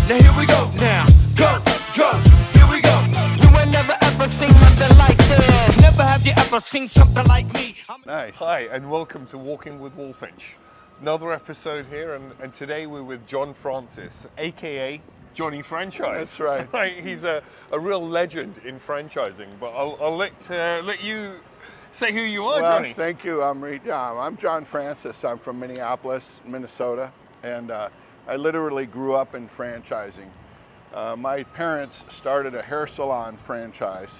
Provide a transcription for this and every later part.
Now here we go. Now, go, go. Here we go. You ain't never ever seen nothing like this. Never have you ever seen something like me. Nice. Hi, and welcome to Walking with Wolfinch. Another episode here, and today we're with Jonny Francis, aka Jonny Franchise. That's right. Right, he's a real legend in franchising. But I'll let you say who you are, Well, Jonny. thank you. I'm Jonny Francis. I'm from Minneapolis, Minnesota, and I literally grew up in franchising. My parents started a hair salon franchise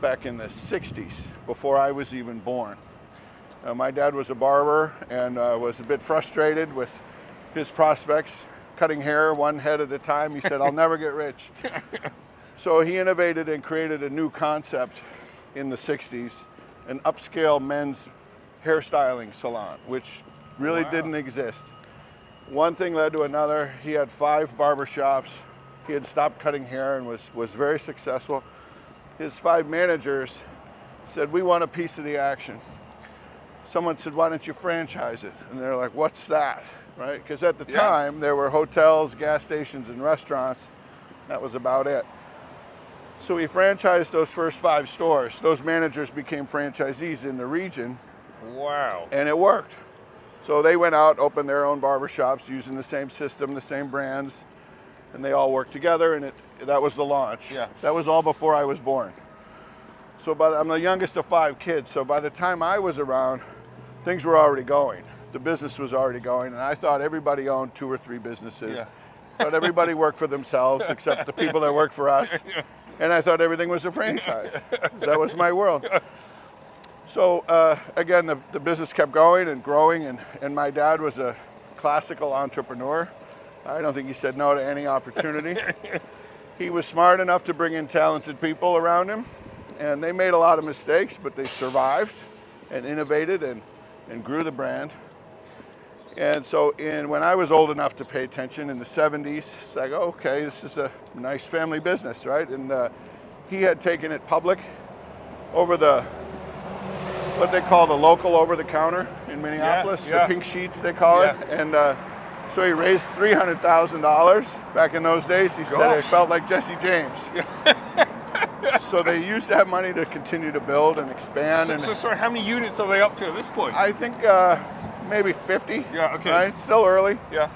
back in the 60s, before I was even born. My dad was a barber and was a bit frustrated with his prospects, cutting hair one head at a time. He said, I'll never get rich. So he innovated and created a new concept in the 60s, an upscale men's hairstyling salon, which really didn't exist. One thing led to another. He had 5 barbershops. He had stopped cutting hair and was very successful. His 5 managers said, we want a piece of the action. Someone said, why don't you franchise it? And they're like, what's that, right? Because at the time, there were hotels, gas stations, and restaurants. That was about it. So we franchised those first 5 stores. Those managers became franchisees in the region. Wow. And it worked. So they went out, opened their own barbershops using the same system, the same brands, and they all worked together, and that was the launch. Yeah. That was all before I was born. So I'm the youngest of 5 kids, so by the time I was around, things were already going. The business was already going, and I thought everybody owned 2 or 3 businesses. Yeah. But everybody worked for themselves, except the people that worked for us. And I thought everything was a franchise. That was my world. So again, the business kept going and growing, and my dad was a classical entrepreneur. I don't think he said no to any opportunity. He was smart enough to bring in talented people around him, and they made a lot of mistakes, but they survived and innovated and grew the brand. And so when I was old enough to pay attention in the 70s, I go, okay, this is a nice family business, right? And he had taken it public over what they call the local over-the-counter in Minneapolis, Yeah. the pink sheets they call it. And so he raised $300,000 back in those days. He said it felt like Jesse James. So they used that money to continue to build and expand. So sorry, how many units are they up to at this point? I think maybe 50. Yeah, okay. Right? Still early. Yeah.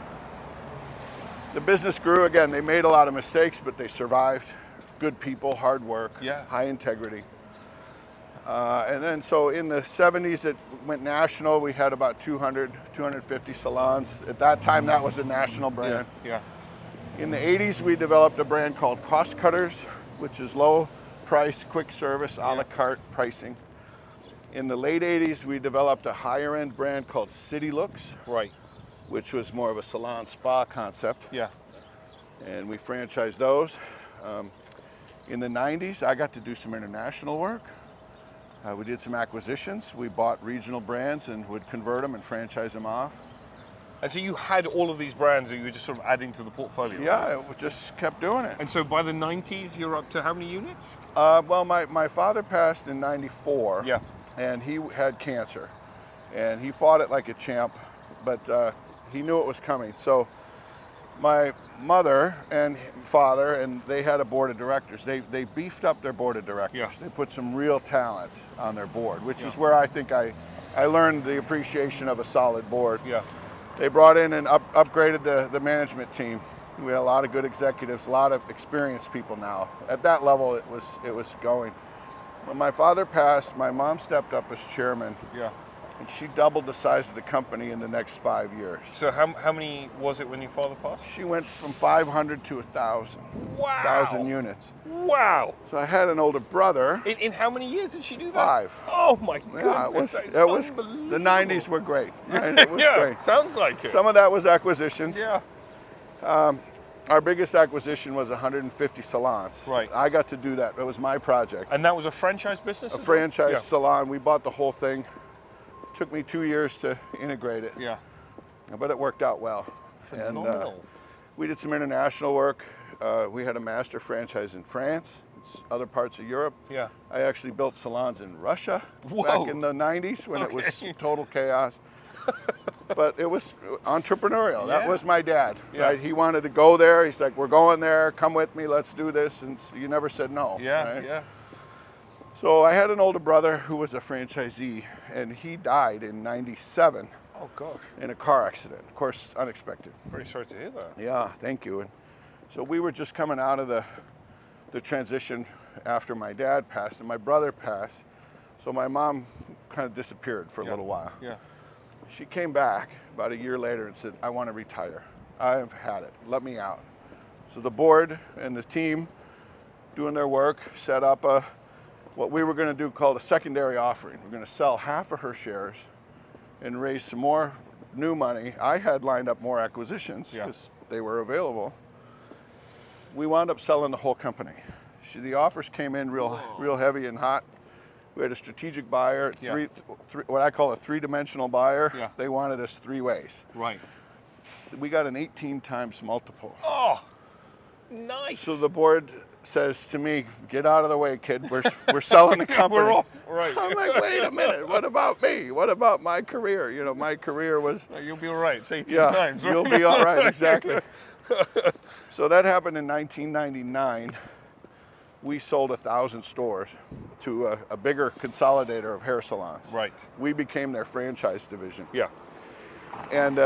The business grew again. They made a lot of mistakes, but they survived. Good people, hard work, high integrity. And then so in the 70s, it went national. We had about 200, 250 salons. At that time, that was a national brand. Yeah. In the 80s, we developed a brand called Cost Cutters, which is low price, quick service, a la carte pricing. In the late 80s, we developed a higher end brand called City Looks, Right. which was more of a salon spa concept. Yeah. And we franchised those. In the 90s, I got to do some international work. We did some acquisitions. We bought regional brands and would convert them and franchise them off. And so you had all of these brands that you were just sort of adding to the portfolio? Yeah, it just kept doing it. And so by the 90s, you're up to how many units? Well, my father passed in 94. Yeah. And he had cancer. And he fought it like a champ, but he knew it was coming. So my mother and father, and they had a board of directors. They beefed up their board of directors. Yeah. They put some real talent on their board, which is where I think I learned the appreciation of a solid board. Yeah. They brought in and upgraded the management team. We had a lot of good executives, a lot of experienced people now. At that level, it was going. When my father passed, my mom stepped up as chairman. Yeah. And she doubled the size of the company in the next 5 years. So how many was it when your father passed? She went from 500 to 1,000. Wow. 1,000 units. Wow. So I had an older brother. In how many years did she do that? 5. Oh my Yeah, goodness. it was the 90s were great. Right? It was great. Sounds like it. Some of that was acquisitions. Yeah. Our biggest acquisition was 150 salons. Right. I got to do that. It was my project. And that was a franchise business? A as well? franchise salon. We bought the whole thing. It took me 2 years to integrate it. Yeah. But it worked out well. Phenomenal. And we did some international work. We had a master franchise in France, other parts of Europe. Yeah. I actually built salons in Russia Whoa. back in the 90s when it was total chaos. but it was entrepreneurial. Yeah. That was my dad, Yeah. right? He wanted to go there. He's like, we're going there. Come with me. Let's do this. And you never said no. Yeah, right? yeah. So I had an older brother who was a franchisee, and he died in '97 Oh gosh, in a car accident. Of course, unexpected. very sorry to hear that. Yeah, thank you. And so we were just coming out of the transition after my dad passed and my brother passed. So my mom kind of disappeared for a little while. Yeah. She came back about a year later and said, I want to retire. I've had it. Let me out. So the board and the team doing their work set up what we were going to do called a secondary offering. We're going to sell half of her shares and raise some more new money. I had lined up more acquisitions because they were available. We wound up selling the whole company. The offers came in real heavy and hot. We had a strategic buyer, what I call a three-dimensional buyer. Yeah. They wanted us three ways. Right. We got an 18 times multiple. Oh, nice. So the board says to me, get out of the way, kid. We're selling the company. We're off. Right. I'm like, wait a minute. What about me? What about my career? You know, my career was... You'll be all right. It's 18 Yeah, times. Right? you'll be all right, exactly. So that happened in 1999. We sold 1,000 stores to a bigger consolidator of hair salons. Right. We became their franchise division. Yeah. And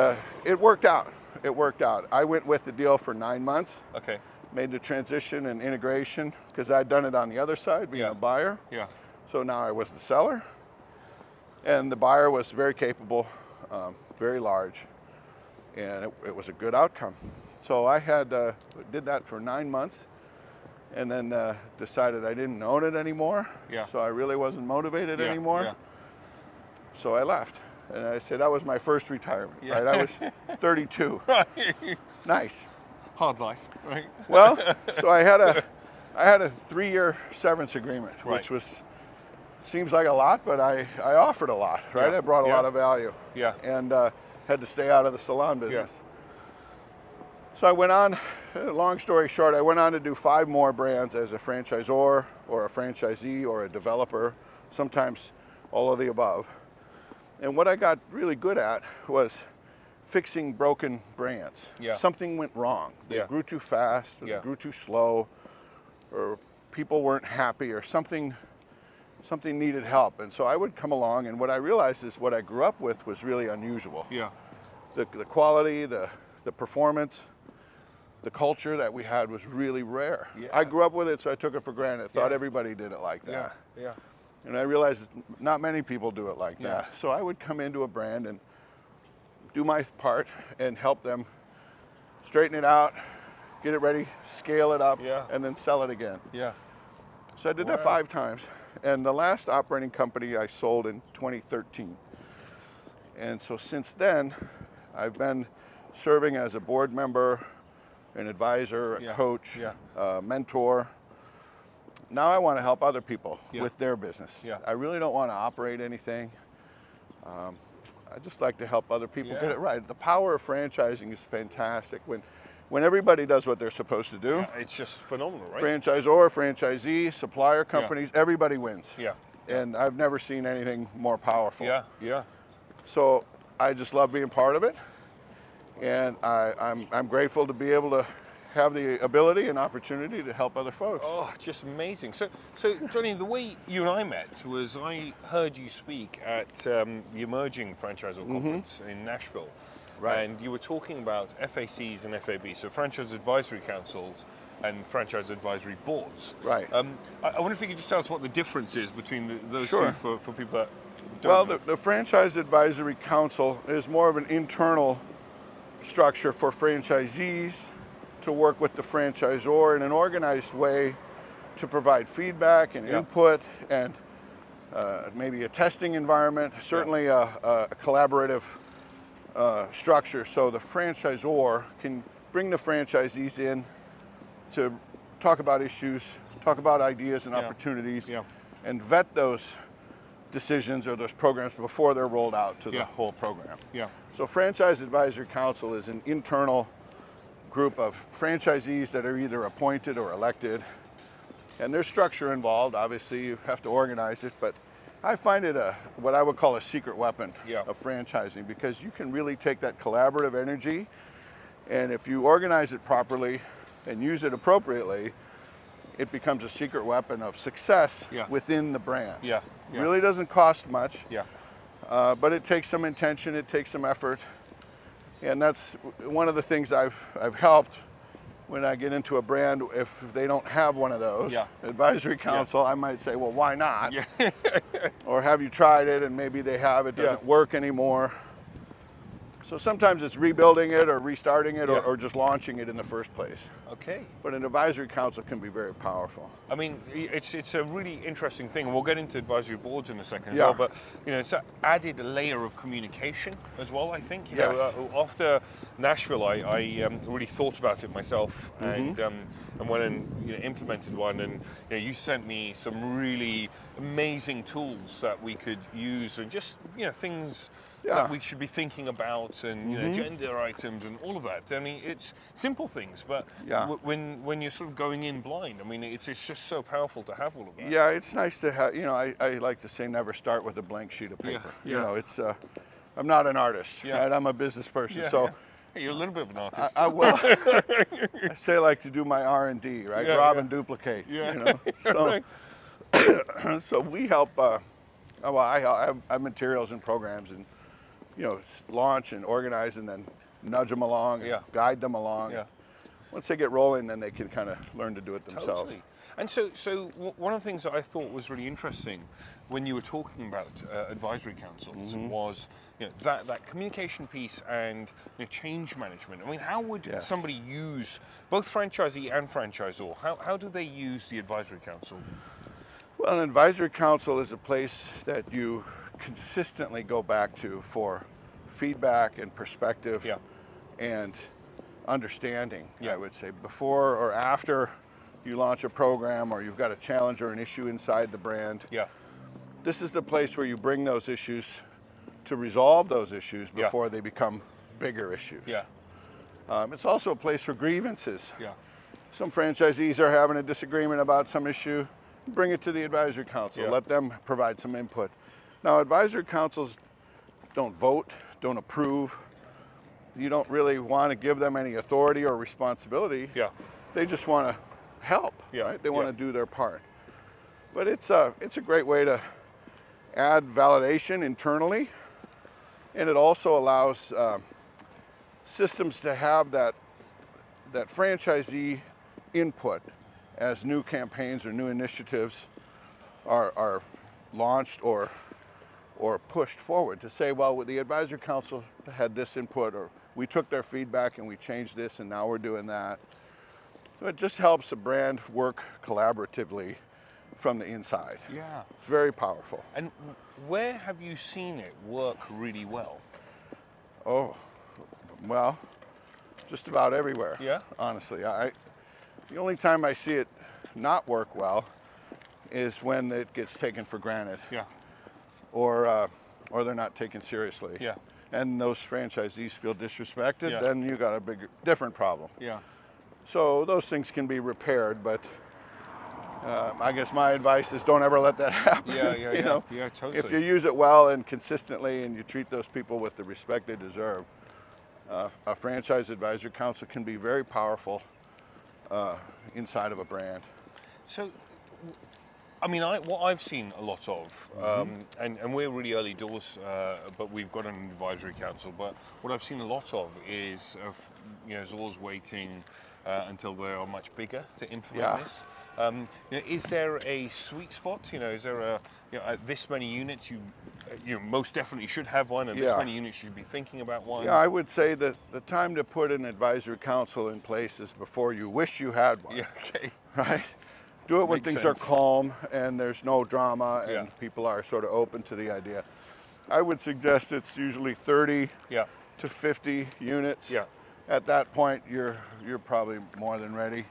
it worked out. It worked out. I went with the deal for 9 months, Okay. made the transition and integration because I'd done it on the other side, being a buyer. Yeah. So now I was the seller. And the buyer was very capable, very large, and it was a good outcome. So I did that for 9 months. And then decided I didn't own it anymore. Yeah. So I really wasn't motivated anymore. Yeah. So I left. And I said that was my first retirement. Yeah. Right? I was 32. Nice. Hard life, right? Well, so I had a 3-year severance agreement, which seems like a lot, but I offered a lot, right? Yeah. I brought a lot of value. Yeah. And had to stay out of the salon business. So I went on, long story short, I went on to do 5 more brands as a franchisor or a franchisee or a developer, sometimes all of the above. And what I got really good at was fixing broken brands. Yeah. Something went wrong. They grew too fast, or they grew too slow, or people weren't happy, or something needed help. And so I would come along, and what I realized is what I grew up with was really unusual. Yeah. The quality, the performance, the culture that we had was really rare. Yeah. I grew up with it, so I took it for granted. Thought everybody did it like that. Yeah. And I realized not many people do it like that. So I would come into a brand and do my part and help them straighten it out, get it ready, scale it up, and then sell it again. Yeah. So I did that 5 times. And the last operating company I sold in 2013. And so since then, I've been serving as a board member, an advisor, a coach, mentor. Now I want to help other people with their business. Yeah. I really don't want to operate anything. I just like to help other people get it right. The power of franchising is fantastic. When everybody does what they're supposed to do, It's just phenomenal, right? franchisor, franchisee, supplier companies, everybody wins. Yeah. And I've never seen anything more powerful. Yeah. So I just love being part of it. And I'm grateful to be able to have the ability and opportunity to help other folks. Oh, just amazing. So Johnny, the way you and I met was I heard you speak at the Emerging Franchisor Conference in Nashville. Right. And you were talking about FACs and FABs, so Franchise Advisory Councils and Franchise Advisory Boards. Right. I wonder if you could just tell us what the difference is between those Sure. two for people that don't Well, know. the Franchise Advisory Council is more of an internal structure for franchisees to work with the franchisor in an organized way to provide feedback and input and maybe a testing environment, certainly a collaborative structure so the franchisor can bring the franchisees in to talk about issues, talk about ideas and opportunities, and vet those decisions or those programs before they're rolled out to the whole program. Yeah. So Franchise Advisory Council is an internal group of franchisees that are either appointed or elected. And there's structure involved. Obviously, you have to organize it, but I find it what I would call a secret weapon Yeah. of franchising, because you can really take that collaborative energy, and if you organize it properly and use it appropriately, it becomes a secret weapon of success Yeah. within the brand. Yeah. Yeah. Really doesn't cost much, Yeah. but it takes some intention, it takes some effort, and that's one of the things I've helped when I get into a brand. If they don't have one of those, Yeah. advisory council, I might say, well, why not? Yeah. Or have you tried it, and maybe they have, it doesn't work anymore. So sometimes it's rebuilding it or restarting it, Yeah. or just launching it in the first place. Okay. But an advisory council can be very powerful. I mean, it's a really interesting thing, and we'll get into advisory boards in a second as Yeah. well. But it's added a layer of communication as well. I think. Yes. After Nashville, I really thought about it myself, Mm-hmm. and went and implemented one. And you sent me some really amazing tools that we could use, and just things that we should be thinking about, and agenda items and all of that. I mean, it's simple things, but when you're sort of going in blind, I mean, it's just so powerful to have all of that. Yeah, it's nice to have. I like to say, never start with a blank sheet of paper. Yeah. It's. I'm not an artist, Yeah. right? I'm a business person, Yeah, so. yeah. Hey, you're a little bit of an artist. I will. I say I like to do my R&D, right? Yeah, Rob yeah. and duplicate. Yeah. So, Right. so we help. I have materials and programs, and launch and organize, and then nudge them along, and Yeah. guide them along. Yeah. Once they get rolling, then they can kind of learn to do it themselves. Totally. And so one of the things that I thought was really interesting when you were talking about advisory councils was that communication piece and change management. I mean, how would Yes. somebody use both franchisee and franchisor? How do they use the advisory council? Well, an advisory council is a place that you consistently go back to for feedback and perspective and understanding, Yeah. I would say, before or after you launch a program, or you've got a challenge or an issue inside the brand. Yeah. This is the place where you bring those issues to resolve those issues Yeah. before they become bigger issues. Yeah. It's also a place for grievances. Yeah. Some franchisees are having a disagreement about some issue, bring it to the advisory council, Yeah. let them provide some input. Now, advisory councils don't vote, don't approve. You don't really want to give them any authority or responsibility. Yeah. They just want to help, Yeah. right? They want Yeah. to do their part. But it's a great way to add validation internally, and it also allows systems to have that franchisee input as new campaigns or new initiatives are launched or pushed forward, to say, well, the advisory council had this input, or we took their feedback and we changed this, and now we're doing that. So it just helps a brand work collaboratively from the inside. Yeah. It's very powerful. And where have you seen it work really well? Oh, well, just about everywhere. Yeah? Honestly, the only time I see it not work well is when it gets taken for granted, Yeah. or they're not taken seriously. Yeah. And those franchisees feel disrespected. Yeah. Then you got a different problem. Yeah. So those things can be repaired, but I guess my advice is don't ever let that happen. Yeah. You know? Yeah, totally. If you use it well and consistently, and you treat those people with the respect they deserve, a franchise advisory council can be very powerful inside of a brand. So, I mean, what I've seen a lot of, and we're really early doors, but we've got an advisory council. But what I've seen a lot of is, Zor's waiting until they are much bigger to implement this. Is there a sweet spot? Is there at this many units you most definitely should have one, and this many units you should be thinking about one? Yeah, I would say that the time to put an advisory council in place is before you wish you had one. Yeah. Okay. Right? Do it when Makes things sense. are calm and there's no drama and Yeah. people are sort of open to the idea. I would suggest it's usually 30 Yeah. to 50 units. Yeah. At that point, you're probably more than ready.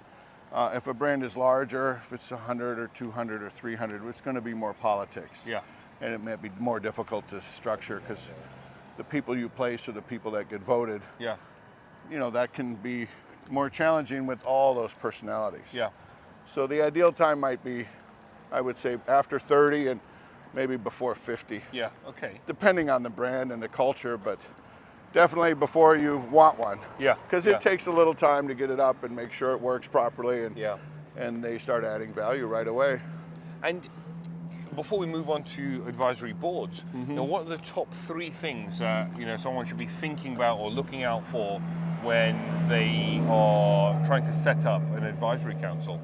If a brand is larger, if it's 100 or 200 or 300, it's going to be more politics. Yeah. And it may be more difficult to structure, because the people you place are the people that get voted. Yeah. That can be more challenging with all those personalities. Yeah. So the ideal time might be, I would say, after 30, and maybe before 50. Yeah. Okay. Depending on the brand and the culture, but definitely before you want one. Yeah. Because yeah. it takes a little time to get it up and make sure it works properly, and Yeah. and they start adding value right away. And before we move on to advisory boards, what are the top 3 things that someone should be thinking about or looking out for when they are trying to set up an advisory council?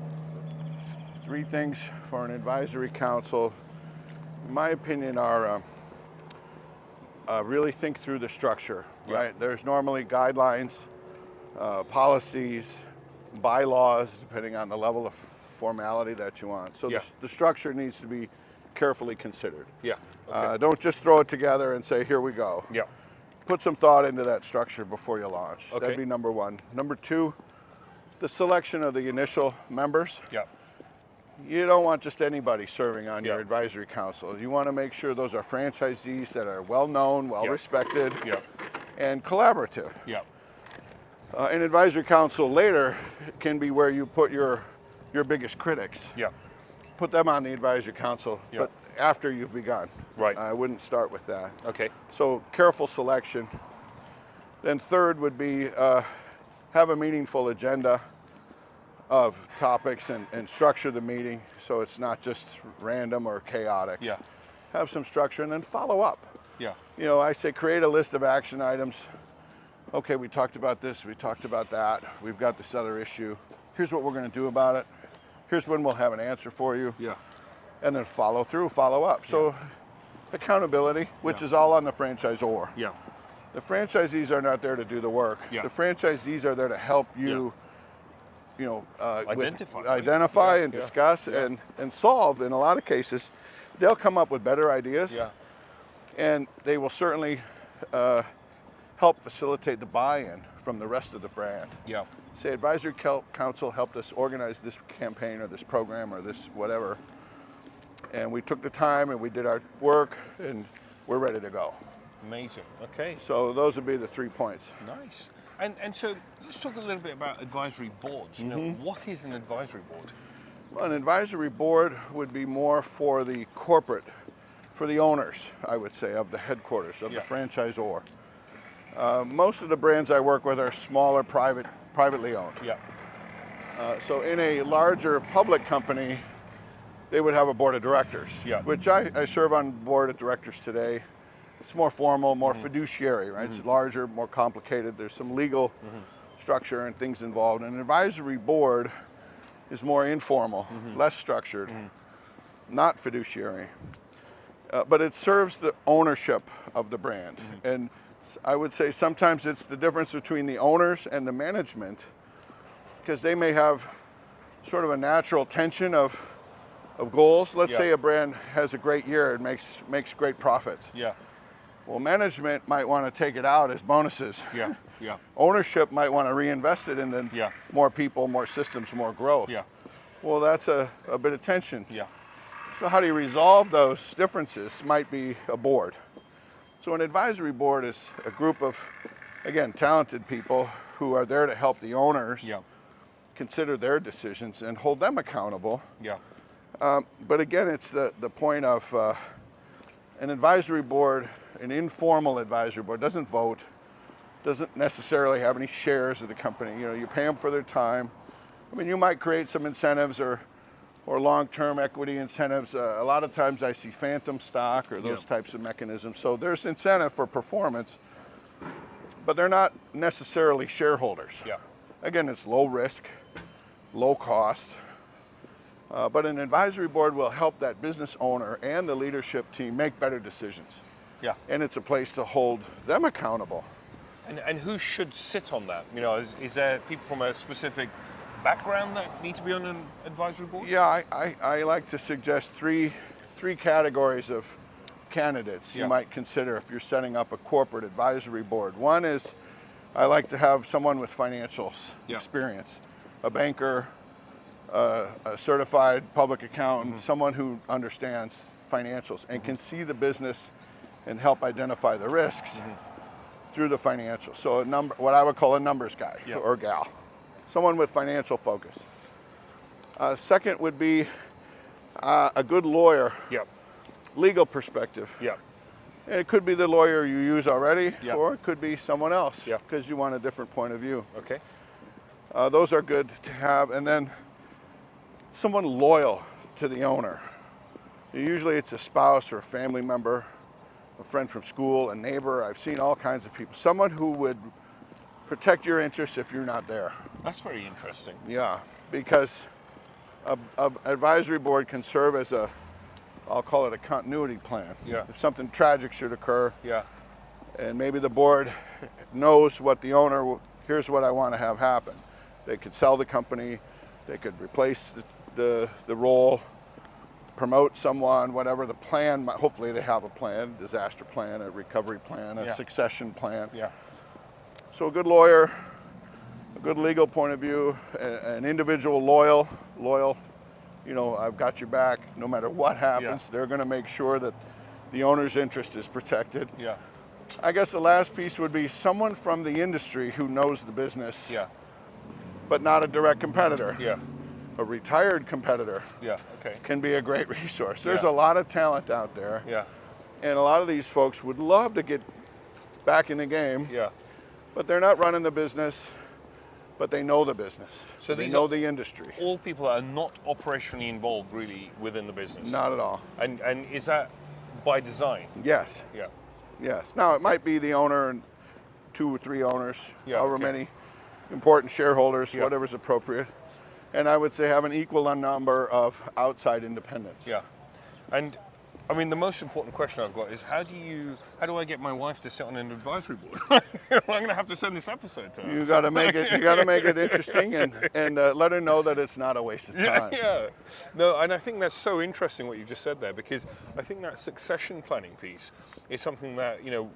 3 things for an advisory council, in my opinion, are really think through the structure, right? There's normally guidelines, policies, bylaws, depending on the level of formality that you want. So the structure needs to be carefully considered. Yeah. Okay. Don't just throw it together and say, here we go. Yeah. Put some thought into that structure before you launch. Okay. That'd be number 1. Number 2, the selection of the initial members. Yeah. You don't want just anybody serving on your Yeah. advisory council. You want to make sure those are franchisees that are well-known, well-respected, Yeah. and collaborative. Yeah. An advisory council later can be where you put your biggest critics. Yeah. Put them on the advisory council, Yeah. but after you've begun. Right. I wouldn't start with that. Okay. So careful selection. Then third would be have a meaningful agenda of topics and structure the meeting so it's not just random or chaotic. Yeah. Have some structure and then follow up. Yeah. I say create a list of action items. Okay, we talked about this, we talked about that, we've got this other issue. Here's what we're going to do about it. Here's when we'll have an answer for you. Yeah. And then follow through, follow up. So accountability, which is all on the franchisor. Yeah. The franchisees are not there to do the work. Yeah. The franchisees are there to help you, Identify. and Yeah. discuss and solve. In a lot of cases, they'll come up with better ideas, Yeah. and they will certainly help facilitate the buy-in from the rest of the brand. Yeah. Say advisory council helped us organize this campaign or this program or this whatever, and we took the time and we did our work and we're ready to go. Amazing. Okay. So those would be the 3 points. Nice. And so let's talk a little bit about advisory boards. What is an advisory board? Well, an advisory board would be more for the corporate, for the owners, I would say, of the headquarters, of the franchisor. Most of the brands I work with are smaller, privately owned. Yeah. So in a larger public company, they would have a board of directors, which I serve on board of directors today. It's more formal, more fiduciary, right? It's larger, more complicated. There's some legal structure and things involved. An advisory board is more informal, less structured, not fiduciary. But it serves the ownership of the brand. And I would say sometimes it's the difference between the owners and the management, because they may have sort of a natural tension of goals. Let's say a brand has a great year and makes great profits. Yeah. Well, management might want to take it out as bonuses. Yeah. Yeah. Ownership might want to reinvest it in more people, more systems, more growth. Yeah. Well, that's a bit of tension. Yeah. So how do you resolve those differences might be a board. So an advisory board is a group of, again, talented people who are there to help the owners consider their decisions and hold them accountable. Yeah. But again, it's the point of an advisory board, an informal advisory board, doesn't vote, doesn't necessarily have any shares of the company. You pay them for their time. I mean, you might create some incentives or long-term equity incentives. A lot of times I see phantom stock or those types of mechanisms. So there's incentive for performance, but they're not necessarily shareholders. Yeah. Again, it's low risk, low cost. But an advisory board will help that business owner and the leadership team make better decisions. Yeah. And it's a place to hold them accountable. And who should sit on that? Is there people from a specific background that need to be on an advisory board? Yeah, I like to suggest three categories of candidates you might consider if you're setting up a corporate advisory board. One is I like to have someone with financials experience, a banker, a certified public accountant, someone who understands financials and can see the business and help identify the risks through the financials. So what I would call a numbers guy or gal, someone with financial focus. Second would be a good lawyer legal perspective. Yeah. And it could be the lawyer you use already, Yeah. or it could be someone else, Yeah. because you want a different point of view. Okay. Those are good to have. And then someone loyal to the owner. Usually it's a spouse or a family member, a friend from school, a neighbor. I've seen all kinds of people. Someone who would protect your interests if you're not there. That's very interesting. Yeah, because an advisory board can serve as I'll call it a continuity plan. Yeah. If something tragic should occur, Yeah. and maybe the board knows what the owner, here's what I want to have happen. They could sell the company, they could replace the role, promote someone, whatever the plan, hopefully they have a plan, disaster plan, a recovery plan, a succession plan. Yeah. So a good lawyer, a good legal point of view, an individual loyal, you know, I've got your back no matter what happens. They're going to make sure that the owner's interest is protected. Yeah. I guess the last piece would be someone from the industry who knows the business, Yeah. but not a direct competitor. Yeah. A retired competitor Yeah. Okay. can be a great resource. There's Yeah. a lot of talent out there, Yeah. and a lot of these folks would love to get back in the game, Yeah. but they're not running the business, but they know the business. So they these know are the industry. all people that are not operationally involved really within the business. Not at all. And is that by design? Yes, Yeah. yes. Now it might be the owner and 2 or 3 owners, Yeah, however okay. many important shareholders, Yeah. whatever's appropriate. And I would say have an equal number of outside independents. Yeah. And I mean, the most important question I've got is how do I get my wife to sit on an advisory board? I'm going to have to send this episode to her. You got to make it. You got to make it interesting, and let her know that it's not a waste of time. Yeah. No, and I think that's so interesting what you just said there, because I think that succession planning piece is something that, you know,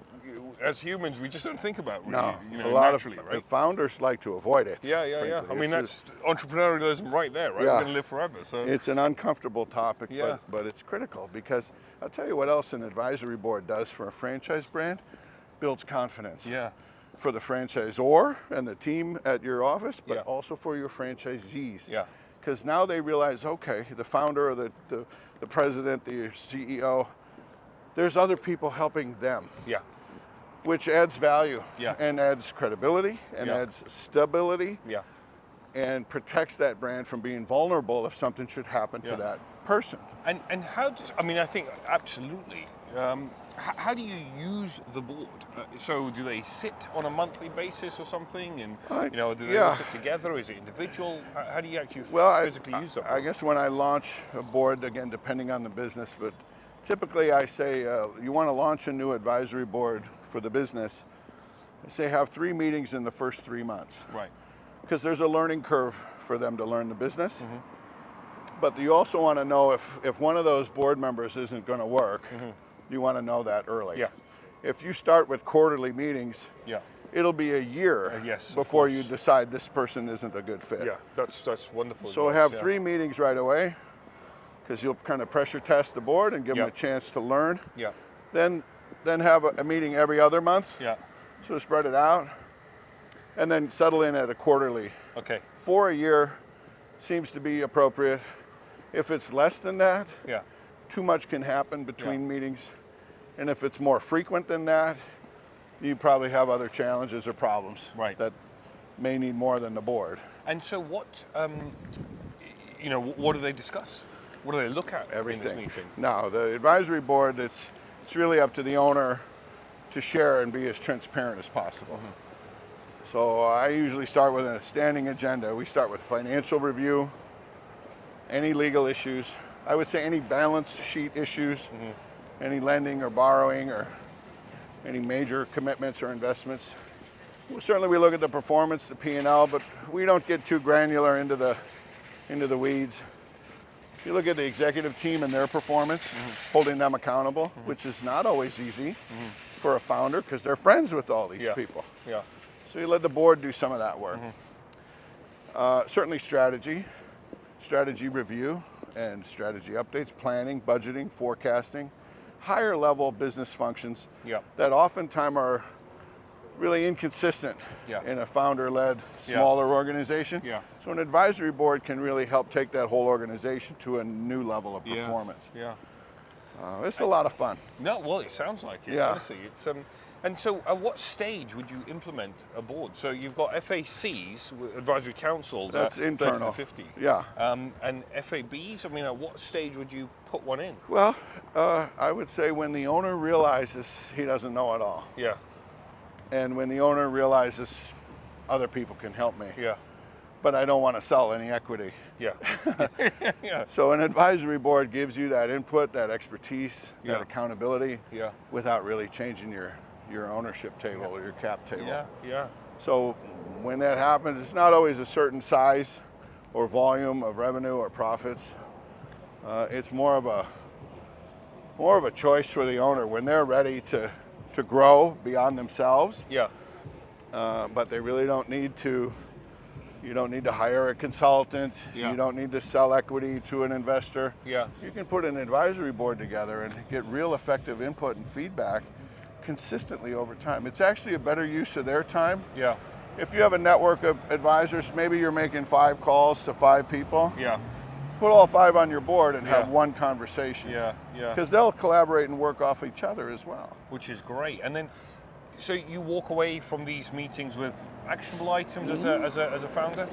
as humans we just don't think about really, No, you know, a lot naturally, of right? the founders like to avoid it. Yeah. I frankly. mean, It's that's entrepreneurialism right there, right? Yeah. We're going to live forever. So It's an uncomfortable topic, Yeah. but it's critical, because I'll tell you what else an advisory board does for a franchise brand: builds confidence. yeah. For the franchisor and the team at your office, but Yeah. also for your franchisees. Yeah. Because now they realize, okay, the founder or the president, the CEO, there's other people helping them, Yeah. which adds value Yeah. and adds credibility and Yeah. adds stability Yeah. and protects that brand from being vulnerable if something should happen Yeah. to that person. And how does, I mean, I think absolutely. How do you use the board? So do they sit on a monthly basis or something? And you know, do they all sit together? Or is it individual? How do you actually physically use that? I guess when I launch a board, again, depending on the business, but typically I say you want to launch a new advisory board for the business, I say have 3 meetings in the first 3 months. Right. Because there's a learning curve for them to learn the business. But you also want to know if one of those board members isn't going to work, you want to know that early. Yeah. If you start with quarterly meetings, Yeah. it'll be a year yes, of before you course. decide this person isn't a good fit. Yeah. That's wonderful. So advice, have yeah. 3 meetings right away, because you'll kind of pressure test the board and give them Yeah. a chance to learn. Yeah. Then have a meeting every other month, Yeah. so spread it out, and then settle in at a quarterly. Okay. For a year seems to be appropriate. If it's less than that, Yeah. too much can happen between meetings. And if it's more frequent than that, you probably have other challenges or problems Right. that may need more than the board. And so what? You know, what do they discuss? What do they look at in this Everything. meeting? No, the advisory board, it's really up to the owner to share and be as transparent as possible. So I usually start with a standing agenda. We start with financial review, any legal issues. I would say any balance sheet issues, any lending or borrowing or any major commitments or investments. Well, certainly we look at the performance, the P&L, but we don't get too granular into the weeds. You look at the executive team and their performance, holding them accountable, which is not always easy for a founder because they're friends with all these people. Yeah. So you let the board do some of that work. Certainly strategy review and strategy updates, planning, budgeting, forecasting, higher level business functions Yeah. that oftentimes are really inconsistent Yeah. in a founder-led smaller organization. Yeah. So an advisory board can really help take that whole organization to a new level of performance. Yeah. It's a lot of fun. No, well, it sounds like it. Yeah. Honestly, it's And so, at what stage would you implement a board? So you've got FACs, advisory councils. That's internal. 30 to 50. Yeah. And FABs. I mean, at what stage would you put one in? Well, I would say when the owner realizes he doesn't know it all, Yeah. and when the owner realizes other people can help me, Yeah. but I don't want to sell any equity. Yeah. Yeah. So an advisory board gives you that input, that expertise, Yeah. that accountability, Yeah. without really changing your ownership table or your cap table. Yeah. Yeah. So when that happens, it's not always a certain size or volume of revenue or profits. It's more of a choice for the owner when they're ready to grow beyond themselves. Yeah. But they really don't need to. You don't need to hire a consultant. Yeah. You don't need to sell equity to an investor. Yeah. You can put an advisory board together and get real effective input and feedback consistently over time. It's actually a better use of their time. Yeah. If you have a network of advisors, maybe you're making 5 calls to 5 people. Yeah. Put all 5 on your board and have Yeah. one conversation. Yeah. Yeah. Because they'll collaborate and work off each other as well. Which is great. And then, so you walk away from these meetings with actionable items as a founder?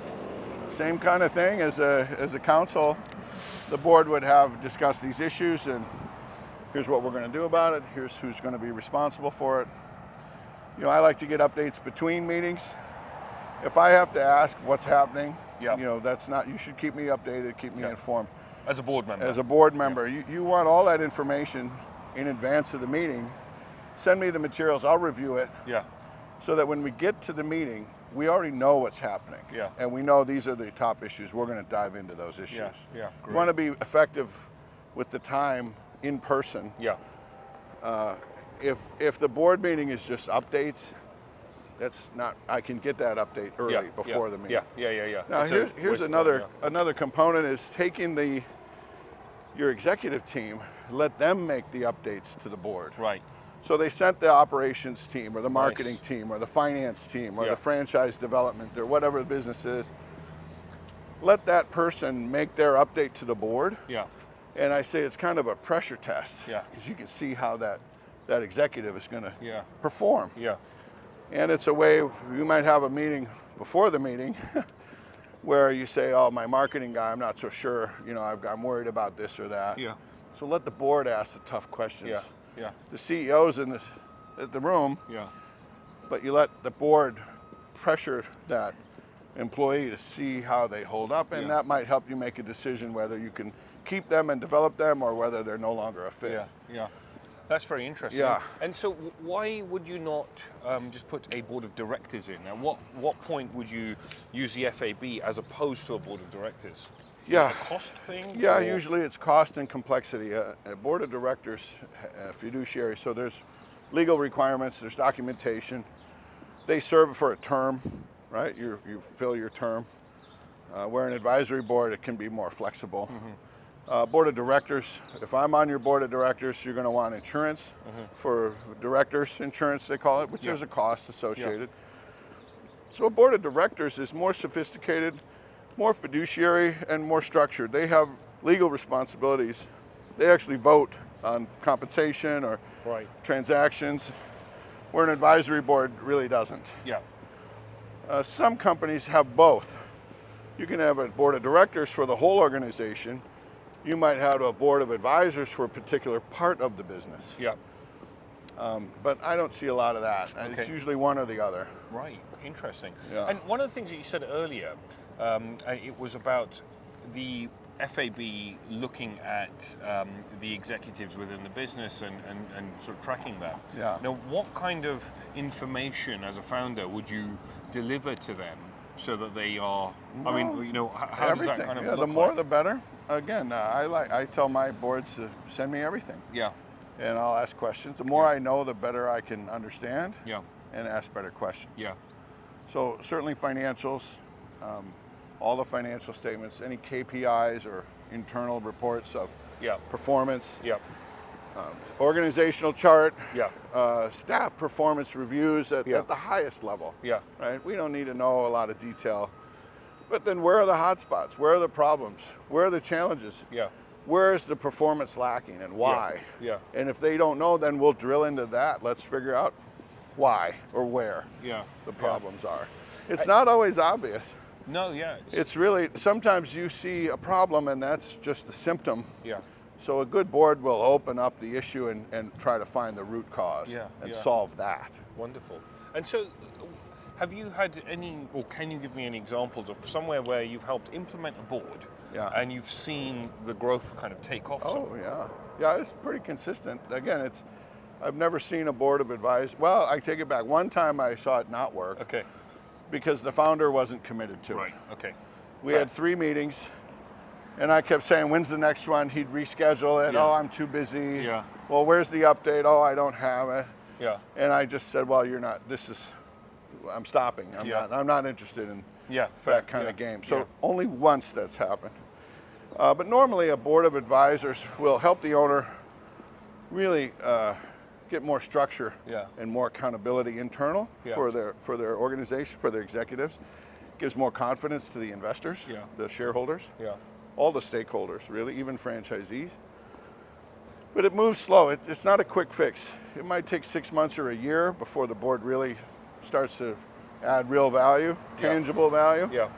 Same kind of thing as a council. The board would have discussed these issues, and here's what we're going to do about it. Here's who's going to be responsible for it. You know, I like to get updates between meetings. If I have to ask what's happening, Yeah. you know, that's not. You should keep me updated, keep me Yeah. informed. As a board member? As a board member, you want all that information in advance of the meeting. Send me the materials. I'll review it. Yeah. So that when we get to the meeting, we already know what's happening. Yeah. And we know these are the top issues. We're going to dive into those issues. Yeah. Yeah. We Great. want to be effective with the time in person. Yeah. If the board meeting is just updates, that's not. I can get that update early Yeah. before the meeting. Yeah. Now It's a here's waste of another time, yeah. another component is taking your executive team, let them make the updates to the board. Right. So they sent the operations team or the marketing Nice. team or the finance team or Yeah. the franchise development or whatever the business is. Let that person make their update to the board. Yeah. And I say it's kind of a pressure test. Yeah. Because you can see how that executive is going to Yeah. perform. Yeah. And it's a way, you might have a meeting before the meeting where you say, oh, my marketing guy, I'm not so sure, you know, I'm worried about this or that. Yeah. So let the board ask the tough questions. Yeah. Yeah. The CEO's in the room, Yeah. but you let the board pressure that employee to see how they hold up, and Yeah. that might help you make a decision whether you can keep them and develop them or whether they're no longer a fit. Yeah. Yeah. That's very interesting. Yeah. And so, why would you not just put a board of directors in? At what point would you use the FAB as opposed to a board of directors? Yeah. Is it a cost thing? Yeah, or- usually it's cost and complexity. A board of directors, fiduciary, so there's legal requirements, there's documentation. They serve for a term, right? You fill your term. Where an advisory board, it can be more flexible. Board of directors, if I'm on your board of directors, you're going to want insurance for directors insurance, they call it, which there's a cost associated. So a board of directors is more sophisticated, more fiduciary, and more structured. They have legal responsibilities. They actually vote on compensation or Right. transactions, where an advisory board really doesn't. Yeah. Some companies have both. You can have a board of directors for the whole organization. You might have a board of advisors for a particular part of the business. Yeah. But I don't see a lot of that. It's Okay. usually one or the other. Right, interesting. Yeah. And one of the things that you said earlier, it was about the FAB looking at the executives within the business and sort of tracking that. Yeah. Now, what kind of information as a founder would you deliver to them so that they are, I mean, you know, how does Everything. that kind of Yeah, look the more like? the better. Again, I tell my boards to send me everything. Yeah, And I'll ask questions. The more I know, the better I can understand yeah, and ask better questions. yeah, So certainly financials, all the financial statements, any KPIs or internal reports of yeah, performance, yeah, organizational chart, yeah, staff performance reviews at Yeah. the highest level. yeah, Right? We don't need to know a lot of detail. But then where are the hot spots? Where are the problems? Where are the challenges? yeah, where's the performance lacking and why? Yeah. And if they don't know, then we'll drill into that. Let's figure out why or where the problems are. It's not always obvious. No, yeah. It's really, sometimes you see a problem and that's just the symptom. Yeah. So a good board will open up the issue and try to find the root cause and solve that. Wonderful. And so, have you had any, or can you give me any examples of somewhere where you've helped implement a board and you've seen the growth kind of take off? Oh, yeah. Yeah, it's pretty consistent. Again, I've never seen a board of advisors. Well, I take it back. One time I saw it not work. Okay. Because the founder wasn't committed to it. Right, okay. We had 3 meetings, and I kept saying, when's the next one? He'd reschedule it. Yeah. Oh, I'm too busy. Yeah. Well, where's the update? Oh, I don't have it. Yeah. And I just said, well, I'm stopping. I'm not interested in that kind of game. So only once that's happened. But normally a board of advisors will help the owner really get more structure and more accountability internal for their organization, for their executives. Gives more confidence to the investors, the shareholders, all the stakeholders, really, even franchisees. But it moves slow. It's not a quick fix. It might take 6 months or a year before the board really starts to add real value, tangible value. Yeah.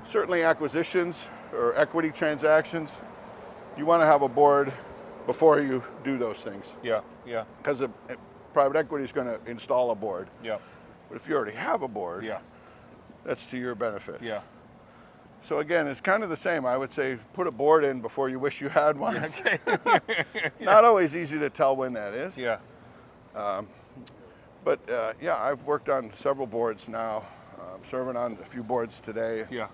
Certainly acquisitions or equity transactions, you want to have a board before you do those things. Yeah, yeah. Because private equity is going to install a board. Yeah. But if you already have a board, that's to your benefit. Yeah. So again, it's kind of the same. I would say put a board in before you wish you had one. Okay. Not always easy to tell when that is. Yeah. But I've worked on several boards now. I'm serving on a few boards today. Yeah.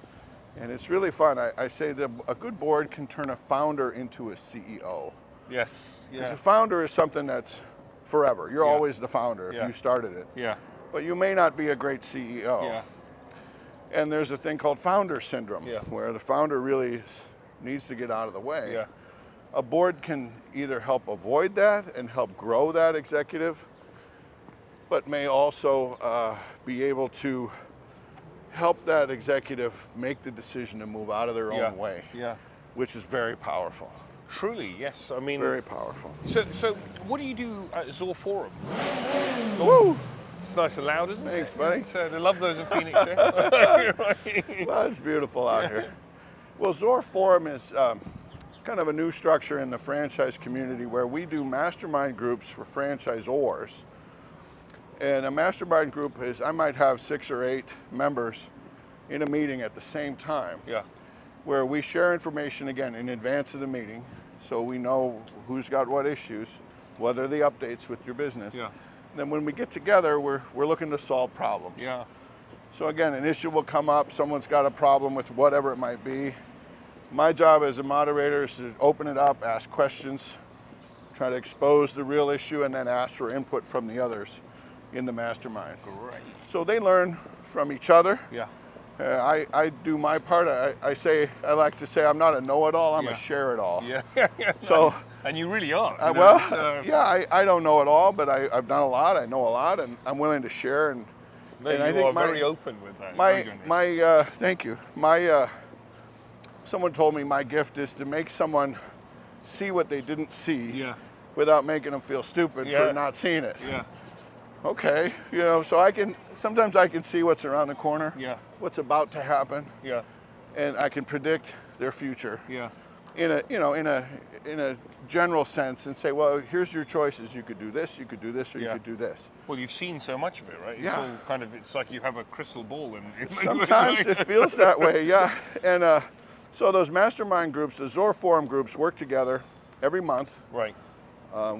And it's really fun. I say that a good board can turn a founder into a CEO. Yes. Because a founder is something that's forever. You're always the founder if you started it. Yeah. But you may not be a great CEO. Yeah. And there's a thing called founder syndrome, where the founder really needs to get out of the way. Yeah. A board can either help avoid that and help grow that executive, but may also be able to help that executive make the decision to move out of their own way, which is very powerful. Truly, yes. I mean, very powerful. So what do you do at Zor Forum? Woo! It's nice and loud, isn't it? Thanks, buddy. So they love those in Phoenix. Yeah? Well, it's beautiful out here. Well, Zor Forum is kind of a new structure in the franchise community where we do mastermind groups for franchisors. And a mastermind group is, I might have 6 or 8 members in a meeting at the same time. Yeah. Where we share information, again, in advance of the meeting, so we know who's got what issues, what are the updates with your business. Yeah. Then when we get together, we're looking to solve problems. Yeah. So again, an issue will come up, someone's got a problem with whatever it might be. My job as a moderator is to open it up, ask questions, try to expose the real issue, and then ask for input from the others in the mastermind. Great. So they learn from each other. Yeah. I do my part. I like to say I'm not a know-it-all, I'm a share-it-all. Yeah. So, and you really are. I don't know it all, but I've done a lot, I know a lot, and I'm willing to share. And you I think are very open with that. Thank you. Someone told me my gift is to make someone see what they didn't see without making them feel stupid for not seeing it. Yeah. Okay, so sometimes I can see what's around the corner, what's about to happen, and I can predict their future. Yeah. In a general sense, and say, well, here's your choices. You could do this, you could do this, or you could do this. Well, you've seen so much of it, right? It's all it's like you have a crystal ball. Sometimes it feels that way, yeah. And so those mastermind groups, the Zor Forum groups, work together every month. Right.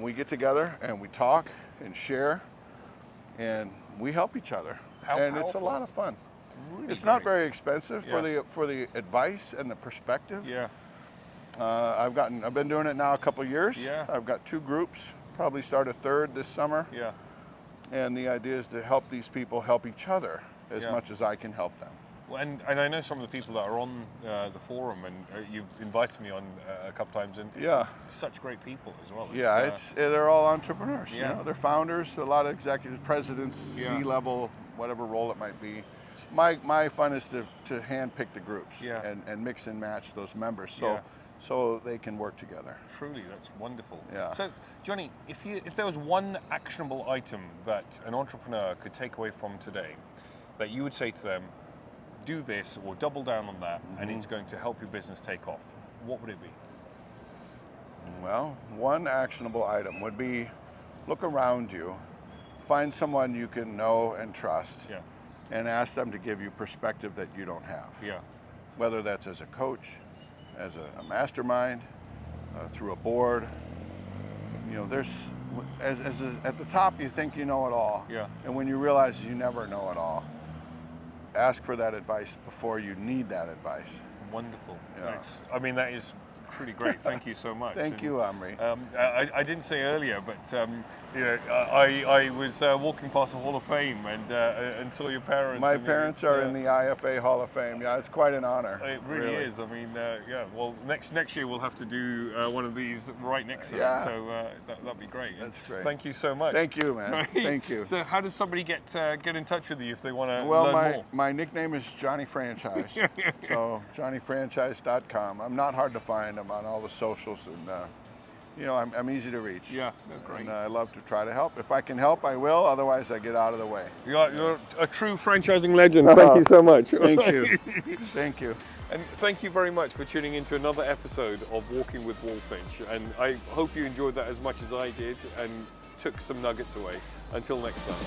We get together and we talk and share. And we help each other, it's a lot of fun. Really it's not very expensive for the advice and the perspective. Yeah. I've been doing it now a couple of years. Yeah. I've got 2 groups, probably start a 3rd this summer. Yeah. And the idea is to help these people help each other as much as I can help them. Well, and I know some of the people that are on the forum, and you've invited me on a couple times, and such great people as well. They're all entrepreneurs. They're founders, a lot of executives, presidents, C-level, whatever role it might be. My fun is to handpick the groups and mix and match those members. So so they can work together. Truly, that's wonderful. Yeah. So, Jonny, if there was one actionable item that an entrepreneur could take away from today, that you would say to them, do this or double down on that, and it's going to help your business take off, what would it be? Well, one actionable item would be look around you, find someone you can know and trust, Yeah. and ask them to give you perspective that you don't have. Yeah. Whether that's as a coach, as a mastermind, through a board. You know, there's, at the top you think you know it all. Yeah. And when you realize you never know it all, ask for that advice before you need that advice. Wonderful. Yeah. That is pretty great. Thank you so much. Thank you, Omri. I didn't say earlier, but I was walking past the Hall of Fame and saw your parents. My parents are in the IFA Hall of Fame. Yeah, it's quite an honor. It really is. I mean, yeah. Well, next year we'll have to do one of these right next to Yeah. it. So that'd be great. That's great. Thank you so much. Thank you, man. Right. Thank you. So, how does somebody get in touch with you if they want to Well, learn more? my nickname is Jonny Franchise. So JonnyFranchise.com. I'm not hard to find. I'm on all the socials, and I'm easy to reach. Yeah, great. And I love to try to help. If I can help, I will. Otherwise, I get out of the way. You're a true franchising legend. Thank you so much. Thank you. Thank you. And thank you very much for tuning into another episode of Walking with Wolfinch. And I hope you enjoyed that as much as I did and took some nuggets away. Until next time.